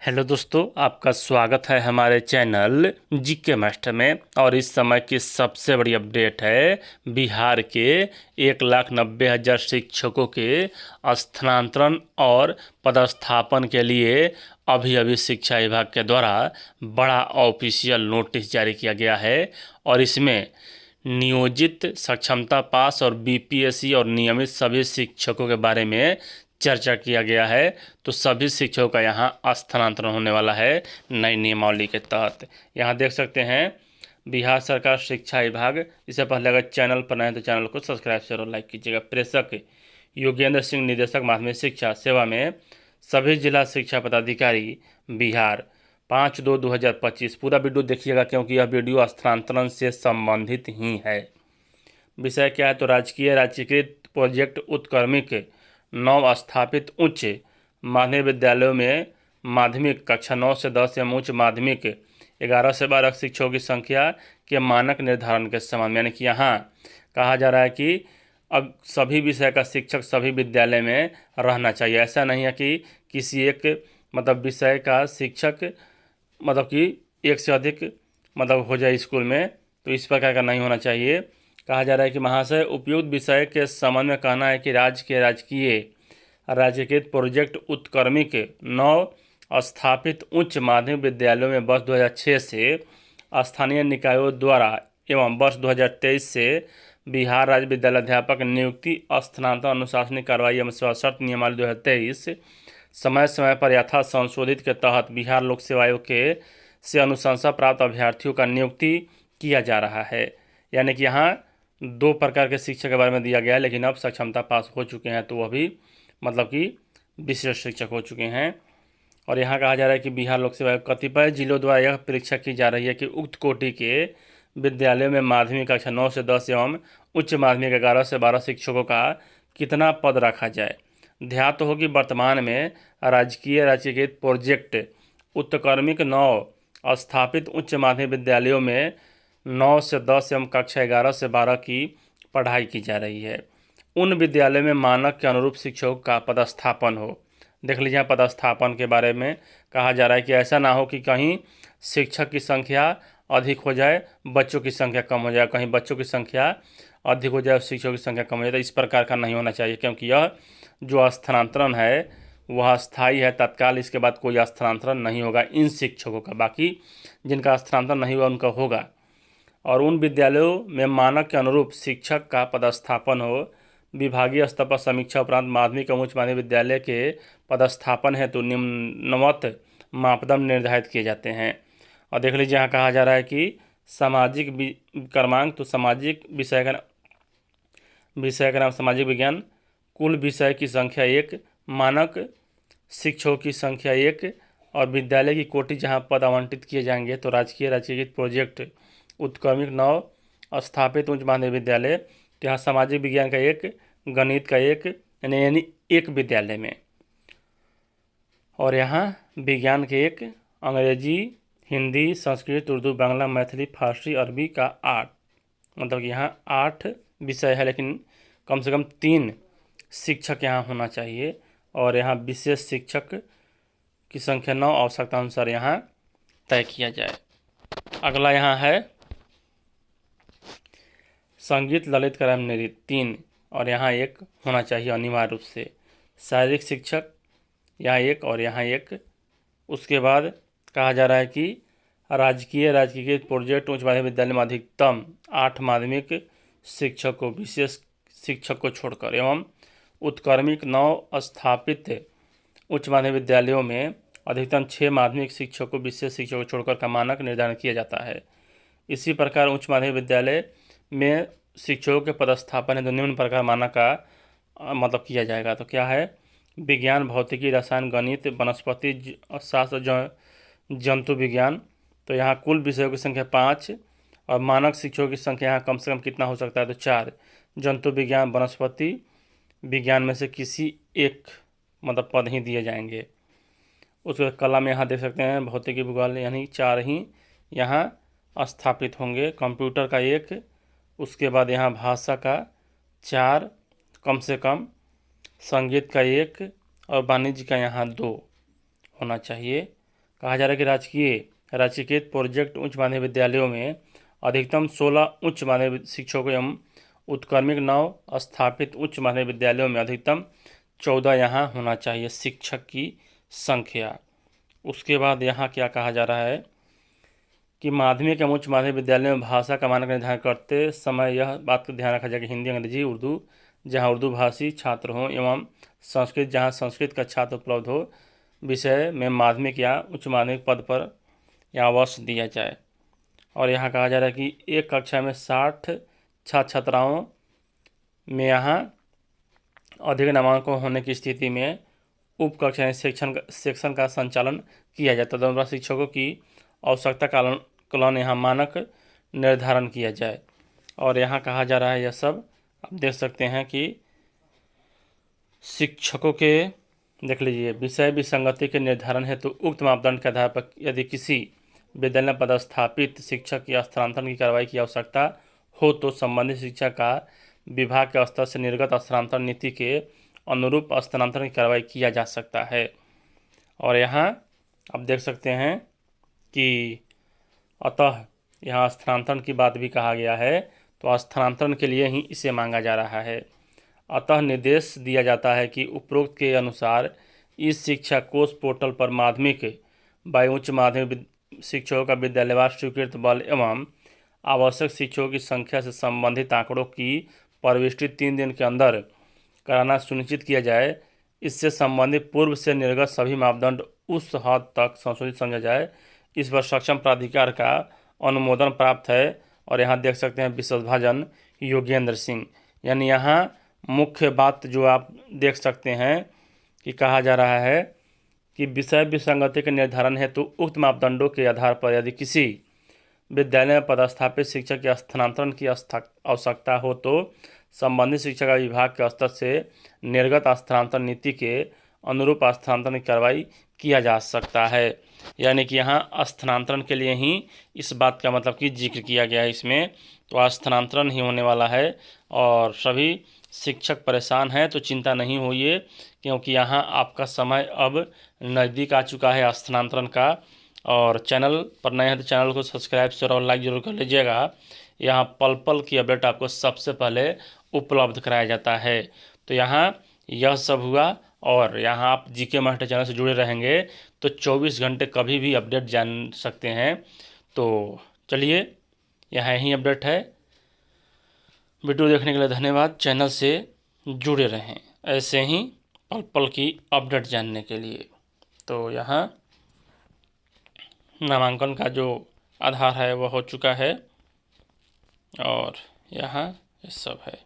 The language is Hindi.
हेलो दोस्तों, आपका स्वागत है हमारे चैनल जीके मास्टर में। और इस समय की सबसे बड़ी अपडेट है बिहार के 1,90,000 शिक्षकों के स्थानांतरण और पदस्थापन के लिए अभी शिक्षा विभाग के द्वारा बड़ा ऑफिशियल नोटिस जारी किया गया है। और इसमें नियोजित, सक्षमता पास और बीपीएससी और नियमित सभी शिक्षकों के बारे में चर्चा किया गया है। तो सभी शिक्षकों का यहाँ स्थानांतरण होने वाला है नई नियमावली के तहत। यहाँ देख सकते हैं बिहार सरकार शिक्षा विभाग। इससे पहले अगर चैनल पर नए तो चैनल को सब्सक्राइब शेयर और लाइक कीजिएगा। प्रेषक योगेंद्र सिंह, निदेशक माध्यमिक शिक्षा सेवा में सभी जिला शिक्षा पदाधिकारी बिहार 5/2/2025। पूरा वीडियो देखिएगा क्योंकि यह वीडियो स्थानांतरण से संबंधित ही है। विषय क्या है तो राज्यकृत प्रोजेक्ट उत्क्रमिक नव स्थापित उच्च माध्यमिक विद्यालयों में माध्यमिक कक्षा 9 से 10 एवं उच्च माध्यमिक 11 से 12 शिक्षकों की संख्या के मानक निर्धारण के संबंध में। यानी कि यहाँ कहा जा रहा है कि अब सभी विषय का शिक्षक सभी विद्यालय में रहना चाहिए। ऐसा नहीं है कि किसी एक विषय का शिक्षक कि एक से अधिक हो जाए स्कूल में, तो इस प्रकार का नहीं होना चाहिए। कहा जा रहा है कि महाशय, उपयुक्त विषय के संबंध में कहना है कि राज्यकृत प्रोजेक्ट उत्क्रमिक नव स्थापित उच्च माध्यमिक विद्यालयों में वर्ष 2006 से स्थानीय निकायों द्वारा एवं वर्ष 2023 से बिहार राज्य विद्यालय अध्यापक नियुक्ति, स्थानांतरण, अनुशासनिक कार्रवाई एवं शर्त नियमावली 2023 समय समय पर यथा संशोधित के तहत बिहार लोक सेवा आयोग के से अनुशंसा प्राप्त अभ्यर्थियों का नियुक्ति किया जा रहा है। यानी कि यहाँ 2 प्रकार के शिक्षक के बारे में दिया गया है, लेकिन अब सक्षमता पास हो चुके हैं तो वह भी कि विशिष्ट शिक्षक हो चुके हैं। और यहाँ कहा जा रहा है कि बिहार लोक सेवा आयोग कतिपय जिलों द्वारा यह परीक्षा की जा रही है कि उक्त कोटि के विद्यालयों में माध्यमिक कक्षा 9 से 10 एवं उच्च माध्यमिक 11 से 12 शिक्षकों का कितना पद रखा जाए। ध्यात हो कि वर्तमान में राज्यकृत प्रोजेक्ट उत्क्रमिक 9 स्थापित उच्च माध्यमिक विद्यालयों में 9 से 10 एवं कक्षा 11 से 12 की पढ़ाई की जा रही है। उन विद्यालयों में मानक के अनुरूप शिक्षकों का पदस्थापन हो। देख लीजिए, पदस्थापन के बारे में कहा जा रहा है कि ऐसा ना हो कि कहीं शिक्षक की संख्या अधिक हो जाए, बच्चों की संख्या कम हो जाए, कहीं बच्चों की संख्या अधिक हो जाए और शिक्षकों की संख्या कम हो जाए। तो इस प्रकार का नहीं होना चाहिए, क्योंकि यह जो स्थानांतरण है वह स्थायी है, तत्काल इसके बाद कोई स्थानांतरण नहीं होगा इन शिक्षकों का। बाकी जिनका स्थानांतरण नहीं हुआ उनका होगा। और उन विद्यालयों में मानक के अनुरूप शिक्षक का पदस्थापन हो। विभागीय स्तर पर समीक्षा उपरांत माध्यमिक एवं उच्च माध्यमिक विद्यालय के पदस्थापन हेतु निम्नवत मापदंड निर्धारित किए जाते हैं। और देख लीजिए, यहाँ कहा जा रहा है कि सामाजिक क्रमांक, तो सामाजिक विषय का नाम सामाजिक विज्ञान, कुल विषय की संख्या 1, मानक शिक्षकों की संख्या 1 और विद्यालय की कोटि जहाँ पद आवंटित किए जाएंगे। तो राज्यकृत प्रोजेक्ट उत्क्रमिक 9 स्थापित उच्च माध्यमिक विद्यालय, तो यहाँ सामाजिक विज्ञान का 1, गणित का 1 यानी 1 विद्यालय में, और यहाँ विज्ञान के 1, अंग्रेजी, हिंदी, संस्कृत, उर्दू, बांग्ला, मैथिली, फारसी, अरबी का 8। यहाँ 8 विषय है, लेकिन कम से कम 3 शिक्षक यहाँ होना चाहिए। और यहाँ विशेष शिक्षक की संख्या 9 आवश्यकता अनुसार यहाँ तय किया जाए। अगला यहाँ है संगीत, ललित कला एवं नृत्य 3, और यहाँ 1 होना चाहिए अनिवार्य रूप से। शारीरिक शिक्षक यहाँ 1 और यहाँ 1। उसके बाद कहा जा रहा है कि राज्यकृत प्रोजेक्ट उच्च माध्यमिक विद्यालय में अधिकतम 8 माध्यमिक शिक्षक को, विशेष शिक्षक को छोड़कर, एवं उत्क्रमिक 9 स्थापित उच्च माध्यमिक विद्यालयों में अधिकतम 6 माध्यमिक शिक्षक को, विशेष शिक्षक को छोड़कर का मानक निर्धारण किया जाता है। इसी प्रकार उच्च माध्यमिक विद्यालय में शिक्षकों के पदस्थापन है तो निम्न प्रकार मानक का किया जाएगा। तो क्या है, विज्ञान, भौतिकी, रसायन, गणित, वनस्पति शास्त्र, जंतु विज्ञान। तो यहाँ कुल विषयों की संख्या 5 और मानक शिक्षकों की संख्या यहाँ कम से कम कितना हो सकता है तो 4। जंतु विज्ञान, वनस्पति विज्ञान में से किसी एक पद ही दिए जाएंगे। उसके कला में यहाँ देख सकते हैं भौतिकी, भूगोल, यानी 4 ही यहाँ स्थापित होंगे। कंप्यूटर का 1, उसके बाद यहाँ भाषा का 4 कम से कम, संगीत का 1 और वाणिज्य का यहाँ 2 होना चाहिए। कहा जा रहा है कि राजकीय राजकीकृत प्रोजेक्ट उच्च माध्यमिक विद्यालयों में अधिकतम 16 उच्च माध्यमिक शिक्षकों एवं उत्क्रमिक 9 स्थापित उच्च माध्यमिक विद्यालयों में अधिकतम 14 यहाँ होना चाहिए शिक्षक की संख्या। उसके बाद यहाँ क्या कहा जा रहा है कि माध्यमिक एवं उच्च माध्यमिक विद्यालय में भाषा का मानक निर्धारण करते समय यह बात का ध्यान रखा जाए कि हिंदी, अंग्रेजी, उर्दू जहाँ उर्दू भाषी छात्र हों एवं संस्कृत जहाँ संस्कृत का छात्र उपलब्ध हो, विषय में माध्यमिक या उच्च माध्यमिक पद पर या अवश्य दिया जाए। और यहाँ कहा जा रहा है कि एक कक्षा में 60 छात्र छात्राओं में यहाँ अधिक नामांकन होने की स्थिति में उप कक्षा सेक्शन का संचालन किया जाए। तदनुसार शिक्षकों की आवश्यकता कालन यहाँ मानक निर्धारण किया जाए। और यहाँ कहा जा रहा है यह सब आप देख सकते हैं कि शिक्षकों के देख लीजिए विषय विसंगति के निर्धारण हेतु उक्त मापदंड के आधार पर यदि किसी विद्यालय में पदस्थापित शिक्षक की स्थानांतरण की कार्रवाई की आवश्यकता हो तो संबंधित शिक्षक का विभाग के स्तर से निर्गत स्थानांतरण नीति के अनुरूप स्थानांतरण की कार्रवाई किया जा सकता है। और यहाँ आप देख सकते हैं कि अतः यहाँ स्थानांतरण की बात भी कहा गया है, तो स्थानांतरण के लिए ही इसे मांगा जा रहा है। अतः निर्देश दिया जाता है कि उपरोक्त के अनुसार इस शिक्षा कोष पोर्टल पर माध्यमिक व उच्च माध्यमिक शिक्षकों का विद्यालयवार स्वीकृत बल एवं आवश्यक शिक्षकों की संख्या से संबंधित आंकड़ों की प्रविष्टि 3 दिन के अंदर कराना सुनिश्चित किया जाए। इससे संबंधित पूर्व से निर्गत सभी मापदंड उस हद तक संशोधित समझा जाए इस पर सक्षम प्राधिकार का अनुमोदन प्राप्त है। और यहाँ देख सकते हैं विशेषभाजन योगेंद्र सिंह। यानी यहाँ मुख्य बात जो आप देख सकते हैं कि कहा जा रहा है कि विषय विसंगति के निर्धारण हेतु उक्त मापदंडों के आधार पर यदि किसी विद्यालय में पदस्थापित शिक्षक के स्थानांतरण की आवश्यकता हो तो संबंधित शिक्षा विभाग के स्तर से निर्गत स्थानांतरण नीति के अनुरूप स्थानांतरण की कार्रवाई किया जा सकता है। यानी कि यहाँ स्थानांतरण के लिए ही इस बात का मतलब कि जिक्र किया गया है इसमें, तो स्थानांतरण ही होने वाला है। और सभी शिक्षक परेशान हैं तो चिंता नहीं होइए, क्योंकि यहाँ आपका समय अब नज़दीक आ चुका है स्थानांतरण का। और चैनल पर नए हैं तो चैनल को सब्सक्राइब शेयर और लाइक जरूर कर लीजिएगा। यहाँ पल पल की अपडेट आपको सबसे पहले उपलब्ध कराया जाता है। तो यहाँ यह सब हुआ। और यहाँ आप जीके मास्टर चैनल से जुड़े रहेंगे तो 24 घंटे कभी भी अपडेट जान सकते हैं। तो चलिए यहाँ यही अपडेट है। वीडियो देखने के लिए धन्यवाद। चैनल से जुड़े रहें ऐसे ही पल पल की अपडेट जानने के लिए। तो यहाँ नामांकन का जो आधार है वह हो चुका है और यहाँ ये सब है।